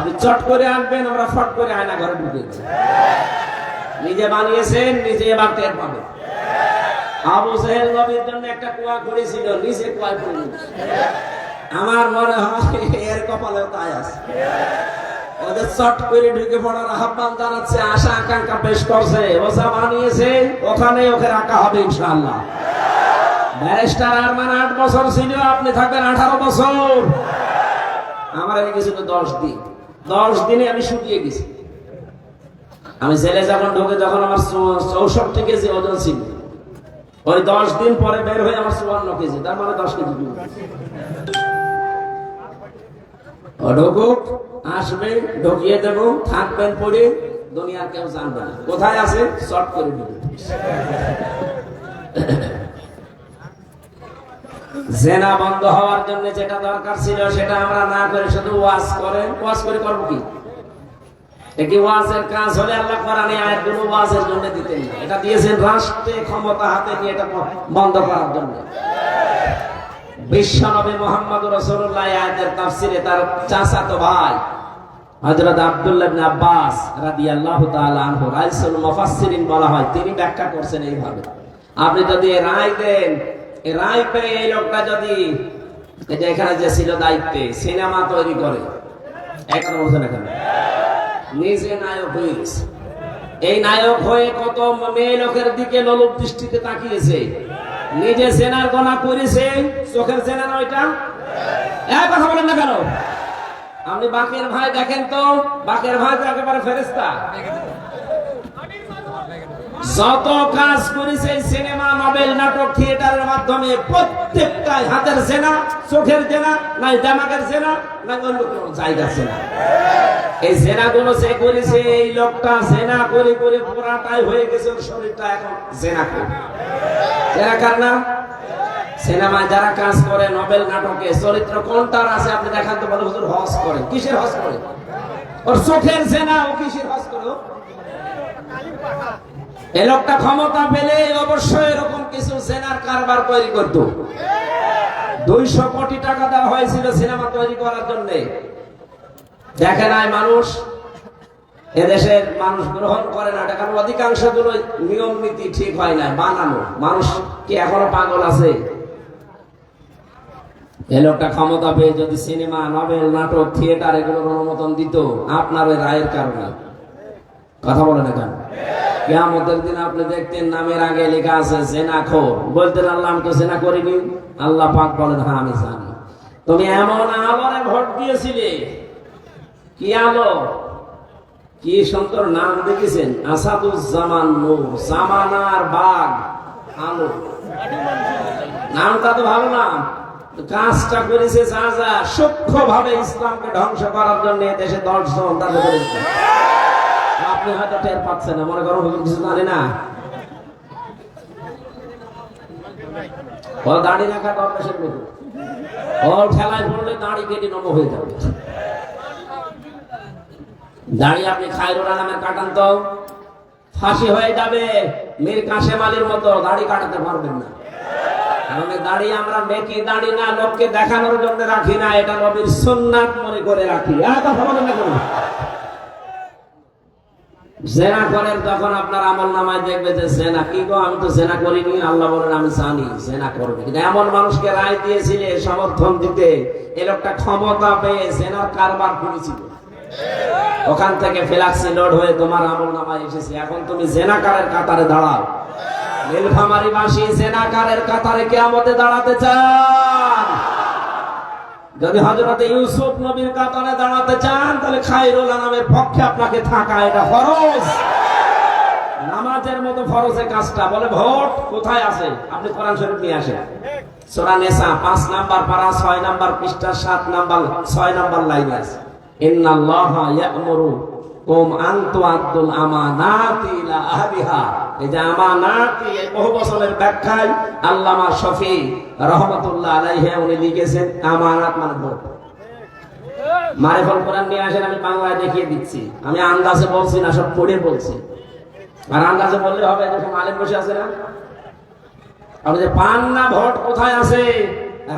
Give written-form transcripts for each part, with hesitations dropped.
আপনি চট করে আনবেন, আমরা ফট করে আয়না ঘরে ঢুকে দেব। নিজে বানিয়েছেন, নিজে এবার টের পাবে। আবু জেহেল নবীর জন্য একটা কুয়া করেছিল, নিজে কুয়ায় পড়ে গেছে। আমার মনে হয় এর কপালেও তাই আছে। ওদের চট করে ঢুকে পড়ার আহ্বান জানাচ্ছে, আশা আকাঙ্ক্ষা পেশ করছে, ওসা বানিয়েছে, ওখানে ওকে রাখা হবে ইনশাআল্লাহ। ব্যারিস্টার আরমান 8 বছর ছিল, আপনি থাকবেন 18 বছর। আমার এনে গেছিল 10 দিন। 10 দিনে আমি শুকিয়ে গেছি। আমি জেলে যখন ঢুকে, যখন আমার 64 কেজি ওজন ছিল, ওই 10 দিন পরে বের হয়ে আমার 54 কেজি, তার মানে 10 কেজি ঢুকুক, আসবে, ঢুকিয়ে দেব, থাকবেন পড়ে, দুনিয়ার কেউ জানবে না কোথায় আছে, শর্ট করে ঢুকে। জেনা বন্ধ হওয়ার জন্য যেটা দরকার ছিল সেটা আমরা না করে শুধু ওয়াজ করেন। ওয়াজ করে করবো কি? একই ওয়াজের কাজ হলে আল্লাহ কোরআনে আয়াতগুলো ওয়াজের জন্য দিতেন না। এটা দিয়েছেন রাষ্ট্রে ক্ষমতা হাতে নিয়ে এটা বন্ধ করার জন্য। বিশ্বনবী মুহাম্মদ রাসূলুল্লাহ আয়াতের তাফসিরে তার চাচাতো ভাই হযরত আব্দুল্লাহ ইবনে আব্বাস রাদিয়াল্লাহু তাআলা আনহু রাইসুল মুফাসসিরিন বলা হয়, তিনি ব্যাখ্যা করছেন এইভাবে, আপনি যদি রায় দেন, রায় পেয়ে এই লোকটা যদি এখানে যে ছিল দায়িত্বে, সিনেমা তৈরি করে, একটা বলছেন এখানে নিজে নায়ক হয়ে গেছে। এই নায়ক হয়ে কত মেয়ে লোকের দিকে লোলুপ দৃষ্টিতে তাকিয়েছে, নিজে জেনার গোনা করেছে, চোখের জেনা না ওইটা। এক কথা বলেন না কেন? আপনি বাকের ভাই দেখেন তো, বাকের ভাই তো একেবারে ফেরেশতা। যত কাজ করেছে সিনেমা, নোবেল, নাটক, থিয়েটারের মাধ্যমে, প্রত্যেকটা হাতের জেনা, চোখের জেনা, নাই দামাকের জেনা, না অন্য কোনো জায়গা জেনা। এই জেনা গুলো যে করেছে, এই লোকটা জেনা করে করে পুরাটাই হয়ে গেছে, ওর শরীরটা এখন জেনা করে। জেনা কার না? সিনেমায় যারা কাজ করে, নোবেল, নাটকে চরিত্র কোনটার আছে আপনি দেখান তো, বলে হুজুর হজ করে। কিসের হজ করে? ওর চোখের জেনা, ও কিসের হজ করে? এই লোকটা ক্ষমতা পেলে অবশ্যই এরকম কিছু জেনার কারবার তৈরি করত। 200 কোটি টাকা দেওয়া হয়েছিল সিনেমা তৈরি করার জন্য। দেখে নাই মানুষ, এদেশের মানুষ গ্রহণ করে না, কারণ অধিকাংশ গুলো নিয়ম নীতি ঠিক হয় না, বানানো। মানুষ কি এখনো পাগল আছে? এই লোকটা ক্ষমতা পেয়ে যদি সিনেমা, নোবেল, নাটক, থিয়েটার এগুলোর অনুমোদন দিত, আপনার ওই রায়ের কারণে। কথা বলে না কেন? কিয়ামতের দিন আপনি দেখতেন নামের আগে লেখা আছে জেনাখোর, বলতেন আল্লাহ আমি তো জেনা করিনি। আল্লাহ পাক বলেন হ্যাঁ আমি জানি। তুমি এমন আলোরে ভোট দিয়েছিলে, কি আলো, কি সুন্দর নাম দেখেছেন, আসাদুজ্জামান নূর, জামানার বাগ আলো। নামটা তো ভালো নাম, কাজটা করেছে যা যা সূক্ষ্ম ভাবে ইসলামকে ধ্বংস করার জন্য দেশে 10 জন তাদের করেছে। আপনি হয়তো টের পাচ্ছেন না, মনে করো কিছু জানি না। ও দাড়ি রাখা দরকাশের মতো, ও ঠেলায় পড়লে দাড়ি কেটে নম হয়ে যাবে। দাড়ি আপনি খায়রুল্লাহ নামে কাটান তো ফাঁসি হয়ে যাবে। মীর কাশেম আলীর মতো দাড়ি কাটাতে পারবেন না। কারণ দাড়ি আমরা মেকি দাড়ি না, লোককে দেখানোর জন্য রাখি না, এটা নবীর সুন্নাত মনে করে রাখি। আর কথা বলেন না কেন? জেনা করেন তখন আপনার আমল নামায় দেখবে যে জেনা, কি গো আমি তো জেনা করিনি। আল্লাহ বলেন আমি জানি জেনা করবে। কিন্তু এমন মানুষকে রায় দিয়েছিলে সমর্থন দিতে, এর একটা ক্ষমতা পেয়ে জেনার কারবার করেছিল, ওখান থেকে ফ্ল্যাক্সি লোড হয়ে তোমার আমল নামায় এসেছে। এখন তুমি জেনাকারের কাতারে দাঁড়াও। নীলফামারীবাসী জেনাকারের কাতারে কিয়ামতে দাঁড়াতে চান? যদি হযরত ইউসুফ নবীর কাতারে দাঁড়াতে চান, তাহলে খায়রুল্লাহ নামের পক্ষে আপনাকে থাকা এটা ফরজ। নামাজের মতো ফরজের কাজটা। বলে ভোট কোথায় আছে? আপনি কোরআন শরীফ নিয়ে আসেন। সূরা নিসা 5 নাম্বার পারা 6 নাম্বার পৃষ্ঠা 7 নাম্বার 6 নাম্বার লাইনে আছে, ইন্নাল্লাহা ইয়া'মুরু কুম আন তু'আদ্দুল আমানাতি ইলা আহলিহা। এই যে আমানাতি, এই বহু বছরের ব্যাখ্যায় আল্লামা শফি রাহমাতুল্লাহ আলাইহি উনি লিখেছেন আমানাত মানে ভোট। মারিফুল কোরআন নিয়ে আসেন, আমি বাংলায় দেখিয়ে দিচ্ছি। আমি আন্দাজে বলছি না, সব পড়ে বলছি। আর আন্দাজে বললে হবে, এরকম আলেম বসে আছে না, আপনি যে পান না ভোট কোথায় আছে,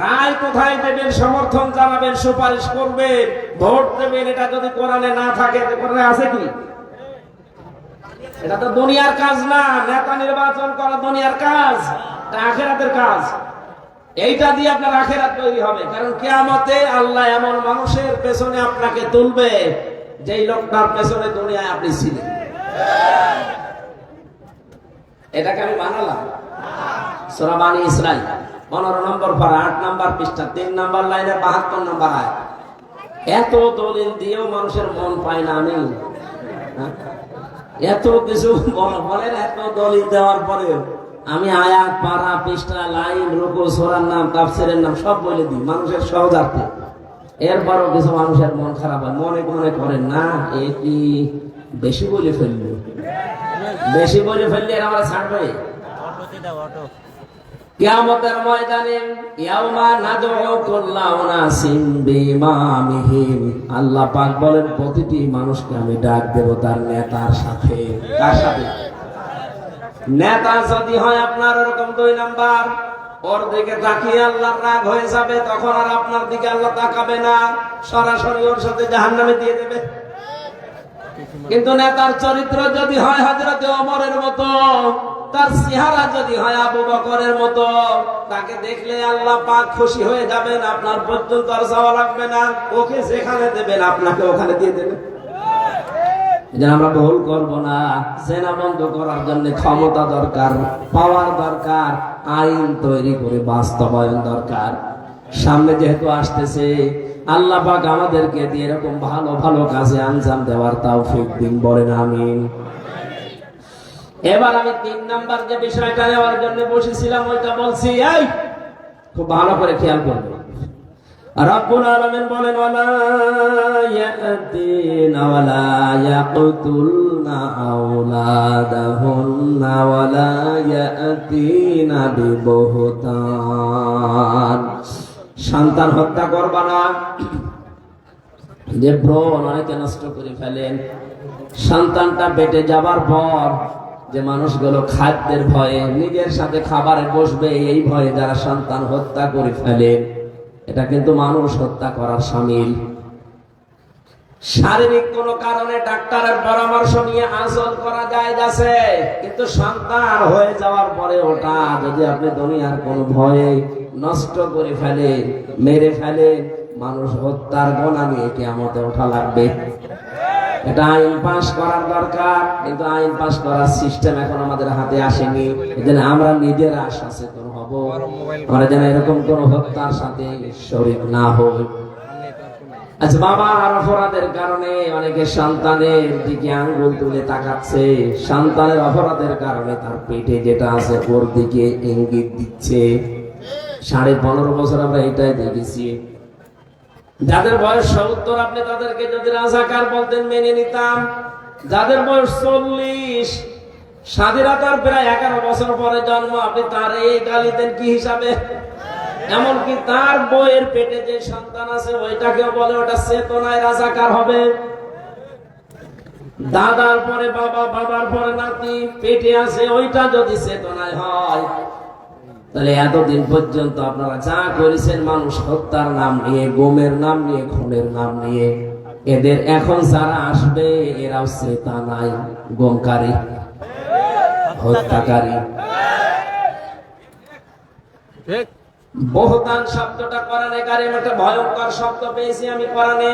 রায় কোথায় দেবেন, সমর্থন জানাবেন, সুপারিশ করবেন, ভোট দেবেন, এটা যদি কোরআনে না থাকে, কোরআনে আছে কি? এটা তো দুনিয়ার কাজ না। নেতা নির্বাচন করা দুনিয়ার কাজ, এটা আখিরাতের কাজ। এইটা দিয়ে আপনার আখিরাত তৈরি হবে। কারণ কিয়ামতে আল্লাহ এমন মানুষের পেছনে আপনাকে তুলবে যেই লোকটার পেছনে দুনিয়ায় আপনি ছিলেন। এটাকে আমি বানালাম। সূরা বানী ইসরাঈল 15 নম্বর পারা 8 নম্বর পৃষ্ঠা 3 নম্বর লাইনে 72 নম্বর আয়াত। এত দলিল দিয়েও মানুষের মন পায় না। আমি এত কিছু বলেন, এত দলিল দেওয়ার পরেও আমি আয়াত, পারা, পৃষ্ঠা, লাইন, রুকু, সূরার নাম, তাফসীরের নাম সব বলে দিই মানুষের সহজার্থে। এরপরও কিছু মানুষের মন খারাপ হয়, মনে মনে করেন না এটি বেশি বলে ফেললো, বেশি বলে ফেললে এরা আমরা ছাড়বে। কিয়ামতের ময়দানে ইয়াউমা নাদউ কুল্লা উনাসিন বিইমামিহিম, আল্লাহ পাক বলেন প্রতিটি মানুষকে আমি ডাক দেব তার নেতার সাথে। কার সাথে? নেতা যদি হয় আপনার এরকম 2 নাম্বার, ওর দিকে তাকিয়ে আল্লাহর রাগ হয়ে যাবে, তখন আর আপনার দিকে আল্লাহ তাকাবে না, সরাসরি ওর সাথে জাহান্নামে দিয়ে দেবে। কিন্তু নেতার চরিত্র যদি হয় হযরত ওমরের মতো, তার চেহারা যদি হয় আবু বকরের মতো, তাকে দেখলে আল্লাহ পাক খুশি হয়ে যাবেন, আপনার পর্যন্ত আর যাওয়া লাগবে না, ওকে যেখানে দেবেন আপনাকে ওখানে দিয়ে দেবেন। যেন আমরা ভুল করব না। সেনা বন্ধ করার জন্য ক্ষমতা দরকার, পাওয়ার দরকার, আইন তৈরি করে বাস্তবায়ন দরকার। সামনে যেহেতু আসতেছে, আল্লাহ পাক আমাদেরকে দিয়ে এরকম ভালো ভালো কাজে আঞ্জাম দেওয়ার তৌফিক দিন, বলেন আমিন। এবার আমি 3 নাম্বার যে বিষয়টা নেওয়ার জন্য বসেছিলাম ওইটা বলছি। এই খুব ভালো করে খেয়াল করবেন। রব্বুল আলামিন বলেন ওয়ালা ইয়াতিনা ওয়ালা ইয়াকতুলনা আওলাদাহুন্না ওয়ালা ইয়াতিনা বিবুহতান, সন্তান হত্যা করবা না। যে ভ্রূণ অনেকে নষ্ট করে ফেলেন, সন্তানটা পেটে যাবার পর যে মানুষগুলো খাদ্যের ভয়ে নিজের সাথে খাবারে বসবে এই ভয়ে যারা সন্তান হত্যা করে ফেলেন, এটা কিন্তু মানুষ হত্যা করার শামিল। শারীরিক কোন কারণে ডাক্তারের পরামর্শ নিয়ে আঁচল করা যায় আছে, কিন্তু সন্তান হয়ে যাওয়ার পরে ওটা যদি আপনি দুনিয়ার কোন ভয়ে নষ্ট করে ফেলেন, মেরে ফেলেন, মানুষ হত্যার গোনা নিয়ে কিয়ামতে ওঠা লাগবে। এটা আইন পাস করার দরকার, কিন্তু আইন পাস করার সিস্টেম এখন আমাদের হাতে আসেনি। এজন্য আমরা নিজেরা সচেতন হব, আমরা যেন এরকম কোন হত্যার সাথে শরীক না হই। আচ্ছা, বাবার অপরাধের কারণে অনেকে সন্তানের দিকে আঙ্গুল তুলে তাকাচ্ছে, সন্তানের অপরাধের কারণে তার পেটে যেটা আছে ওর দিকে ইঙ্গিত দিচ্ছে। 15.5 বছর আমরা এটাই দেখেছি। যাদের বয়স 70 আপনি তাদেরকে যদি রাজাকার বলতেন মেনে নিতাম। যাদের বয়স 40, স্বাধীনতার প্রায় 11 বছর পরে জন্ম, আপনি তার এই গালি দেন কি হিসাবে? এমনকি তার বইয়ের পেটে যে সন্তান আছে ওইটাকেও বলে ওটা চেতনায় রাজাকার হবে। দাদার পরে বাবা, বাবার পরে নাতি পেটে আছে, ওইটা যদি চেতনায় হয়, তাহলে এতদিন পর্যন্ত আপনারা যা করেছেন মানুষ হত্যার নাম নিয়ে, গুমের নাম নিয়ে, খুনের নাম নিয়ে, এদের এখন যারা আসবে এরাও চেতনায় গুমকারী, হত্যাকারী। বহতান শব্দটা কোরআনে কারিমে একটা ভয়ঙ্কর শব্দ পেয়েছি আমি কোরআনে।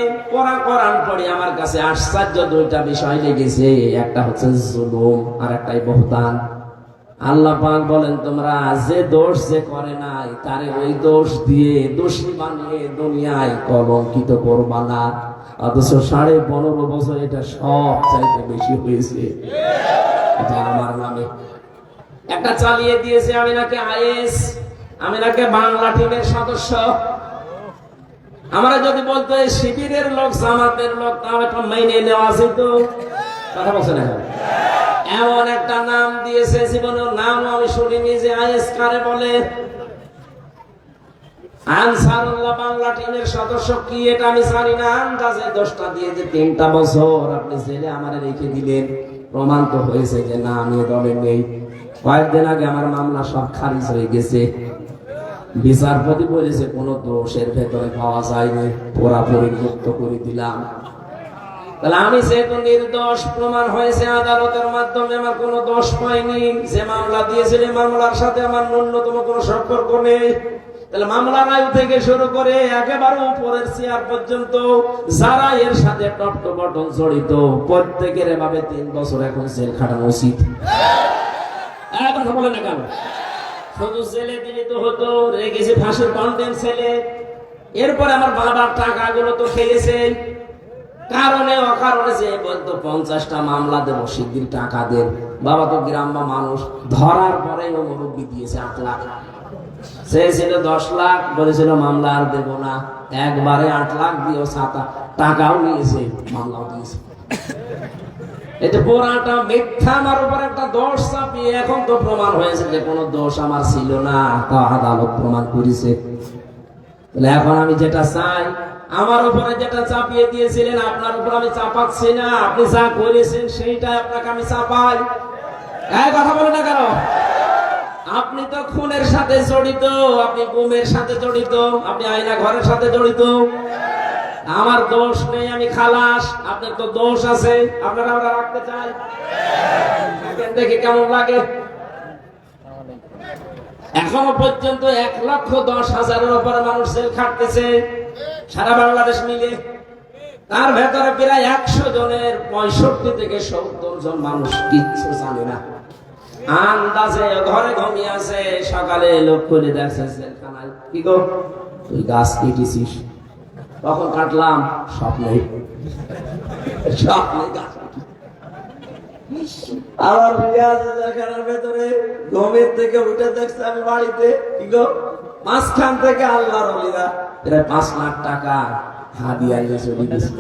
কোরআন পড়ি আমার কাছে আশ্চর্য 2টা বিষয় লেগেছে, একটা হচ্ছে জুলুম আর একটাই বহতান। আল্লাহ পাক বলেন তোমরা যে দোষ যে করে নাই তারে ওই দোষ দিয়ে দোষী বানিয়ে দুনিয়ায় কলঙ্কিত করবা না। অথচ 15.5 বছর এটা সব চাইতে বেশি হয়েছে, এটা আমার নামে। একটা চালিয়ে দিয়েছে, আমি নাকি আইএস, আমি নাকি বাংলা টিমের সদস্য। আমরা যদি বলতো এই শিবিরের লোক, জামাতের লোক, তাহলে একটা মেনে নেওয়া যেত। কথা বলছে না? এমন একটা নাম দিয়েছে, জীবনের নাম আমি শুনিনি যে আইএস কারে বলে। আনসারুল্লাহ বাংলা টিমের সদস্য কি এটা আমি জানি না। আন্দাজে 10টা দিয়ে যে 3টা বছর আপনি জেলে আমারে রেখে দিলেন, প্রমাণ তো হয়েছে যে না আমি দলে নেই। কয়েকদিন আগে আমার মামলা সব খারিজ হয়ে গেছে। বিচারপতি বলেছে কোনো দোষের ভেতরে পাওয়া যায়নি, পুরাপুরি মুক্ত করে দিলাম। তাহলে আমি যেহেতু নির্দোষ প্রমাণ হয়েছে আদালতের মাধ্যমে, আমার কোনো দোষ পাইনি, যে মামলা দিয়েছিল মামলার সাথে আমার ন্যূনতম কোনো সম্পর্ক নেই। তাহলে মামলার আয়ু থেকে শুরু করে একেবারে উপরের চেয়ার পর্যন্ত যারা এর সাথে টপ টু বটম জড়িত, প্রত্যেকের এভাবে 3 বছর এখন জেল খাটানো উচিত। কথা বলে না কেন? শুধু জেলে দিলে তো হতো, রেখেছে ফাঁসির কন্টেন্ট ছেলে। এরপরে আমার বাবার টাকাগুলো তো খেয়েছে, কারণে অকারণে যে বলতো 50টা মামলা দেবো, শিগগির টাকা দেন। বাবা তো গ্রাম্য মানুষ, ধরার পরে ও মুরব্বি দিয়েছে 8 লাখ। সে ছিল 10 লাখ, বলেছিল মামলা আর দেবো না। একবারে 8 লাখ দিয়েও টাকাও নিয়েছে, মামলাও দিয়েছে। এটা পুরাটা মিথ্যা, আমার উপর একটা দোষ চাপিয়ে এখন তো প্রমাণ হয়েছে যে কোনো দোষ আমার ছিল না, তা আদালত প্রমাণ করেছে। তাহলে এখন আমি যেটা চাই, আমার উপরে যেটা চাপিয়ে দিয়েছিলেন আপনার উপর আমি চাপাচ্ছি না, আপনি যা করেছেন সেইটাই আপনাকে আমি চাপাই। কথা বলে না কেন? আপনি তো খুনের সাথে জড়িত, আপনি গুমের সাথে জড়িত, আপনি আয়না ঘরের সাথে জড়িত। আমার দোষ নেই, আমি খালাস, আপনার তো দোষ আছে, আপনারা আমরা রাখতে চাই। দেখে কেমন লাগে? এখনো পর্যন্ত 1,10,000-এর উপরে মানুষ জেল খাটতেছে সারা বাংলাদেশ মিলে। তার ভেতরে প্রায় 100 জনের 65 থেকে 70 জন মানুষ কিচ্ছু জানে না, আন্দাজে ঘরে ঘুমিয়ে আছে। সকালে লোক করে দেখছে জেলখানায়, কি গো তুই গাছ কেটেছিস? তখন কাটলাম, স্বপ্নে গাছ। আবার জেলখানার ভেতরে ঘুমের থেকে উঠে দেখছে আমি বাড়িতে, কি গো মাঝখান থেকে আল্লাহর ওলিরা প্রায় 5 লাখ টাকা হাদিয়া চলে গেছে।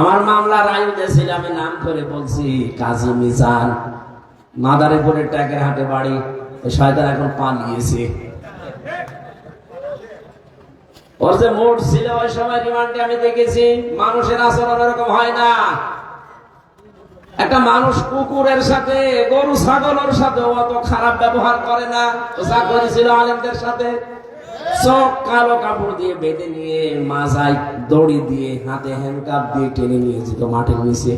আমার মামলার আয়ু দিয়েছিল, আমি নাম করে বলছি কাজী মিজান, মাদারীপুরের ট্যাকের হাটে বাড়ি। শয়তান এখন পালিয়েছে। ওর যে মোট ছিল ওই সময় রিমান্ডে আমি দেখেছি, মানুষের আচরণ এরকম হয় না। একটা মানুষ কুকুরের সাথে, গরু ছাগলের সাথে অত খারাপ ব্যবহার করে না। যা করেছিল আলেমদের সাথে, চোখ কালো কাপড় দিয়ে বেঁধে নিয়ে, মাজায় দড়ি দিয়ে, হাতে হ্যান্ডকাপ দিয়ে টেনে নিয়ে যেত মাঠের নিচে।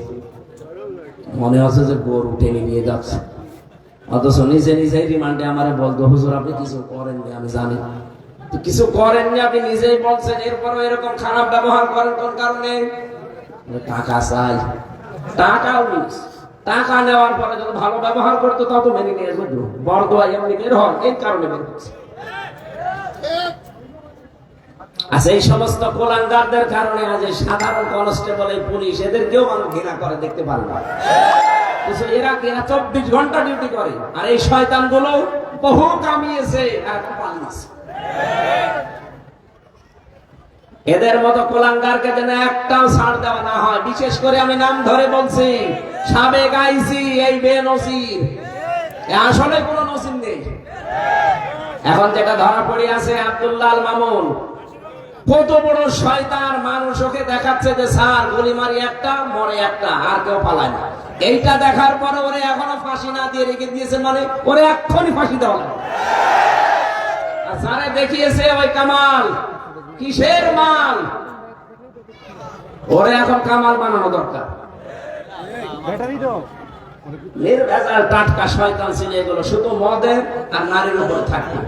মনে হচ্ছে যে গরু টেনে নিয়ে যাচ্ছে, অথচ নিজে নিজেই রিমান্ডে আমারে বলতো, হুজুর আপনি কিছু করেননি, আমি জানি কিছু করেননি, আপনি নিজেই বলছেন, এরপরও এরকম খারাপ ব্যবহার করেন কোন কারণে? টাকা চাই, টাকাও নিস। টাকা নেওয়ার পরে যত ভালো ব্যবহার করতো তত মেনে নিয়ে বুঝলো, বরদোয়া এমনি বের হন, এই কারণে বের হচ্ছে। আচ্ছা, এই সমস্ত কোলাঙ্গারদের কারণে আজ সাধারণ কনস্টেবল, পুলিশ, এদেরকেও মানুষ ঘৃণা করে, দেখতে পারে না। এরা 24 ঘন্টা ডিউটি করে, আর এই শয়তান গুলো বহু কামিয়েছে আর পালিয়েছে। এদের মতো কোলাঙ্গারকে যেন একটাও ছাড় দেওয়া না হয়। বিশেষ করে আমি নাম ধরে বলছি, সাবেক আইসি এই বেনজির, আসলে কোনো নসিব নেই। এখন যেটা ধরা পড়ে আছে আব্দুল্লাহ আল মামুন, কত বড় শয়তান। মানুষ ওকে দেখাচ্ছে যে স্যার গুলি মারি একটা, মরে একটা, আর কেউ পালায় না। এইটা দেখার পরে ওরে এখনো ফাঁসি না দিয়ে রেখে দিয়েছে, মানে ওরে এক্ষুনি ফাঁসি দেওয়া লাগে। আর যারা দেখিয়েছে ওই কামাল, কিসের মাল, ওরে এখন কামাল বানানো দরকার। নির্ভেজাল টাটকা শয়তান ছিল এগুলো, শুধু মদের আর নারীর উপর থাকবে।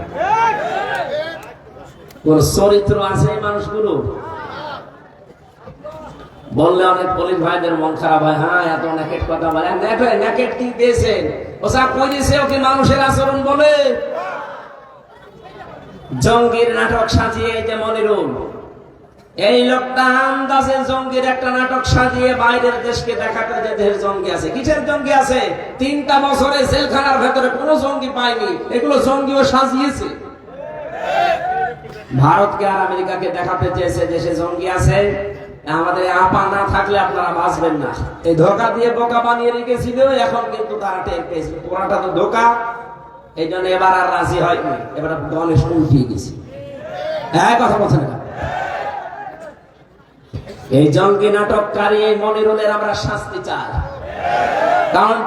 কোন চরিত্র আছে এই মানুষগুলো? বললে অনেক পুলিশ ভাইদের মন খারাপ হয়, হ্যাঁ এত নেকেট কথা বলে। নেকেট কি দিয়েছেন? ও যা করেছে ওকে মানুষের আচরণ বলে। জঙ্গির নাটক সাজিয়ে, যে মনিরুল, এই লোকটা আন্দাজে জঙ্গির একটা নাটক সাজিয়ে বাইরের দেশকে দেখাতে যে দেশের জঙ্গি আছে। কিসের জঙ্গি আছে? 3টা বছরে জেলখানার ভেতরে কোনো জঙ্গি পায়নি, এগুলো জঙ্গিও সাজিয়েছে। ভারতকে আর আমেরিকাকে দেখাতে চেয়েছে দেশে জঙ্গি আছে। আমাদের আপা না থাকলে আপনারা বাঁচবেন না, এই ধোকা দিয়ে বোকা বানিয়ে রেখেছিল। এখন কিন্তু তারা টের পেয়েছিল পুরাটা তো ধোকা। এই জন্য এবার আর রাজি হয়নি, এবার গণেশ উঠিয়ে গেছে। হ্যাঁ, কথা বলছেন না? এই জঙ্গি নাটককারী এই মনিরুলের আমরা শাস্তি চাই, কারণ